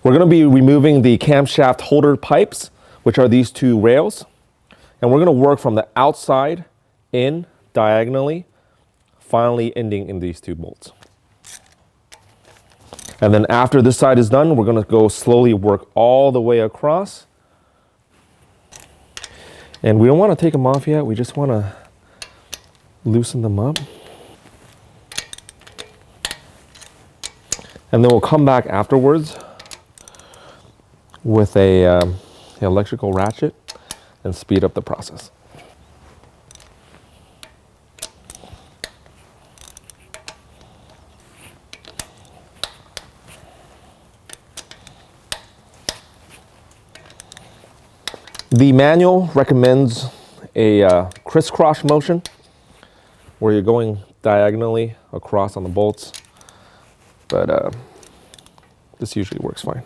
We're going to be removing the camshaft holder pipes, which are these two rails. And we're going to work from the outside in diagonally, finally ending in these two bolts. And then after this side is done, we're going to go slowly work all the way across. And we don't want to take them off yet. We just want to loosen them up. And then we'll come back afterwards with a electrical ratchet and speed up the process. The manual recommends a crisscross motion where you're going diagonally across on the bolts, but this usually works fine.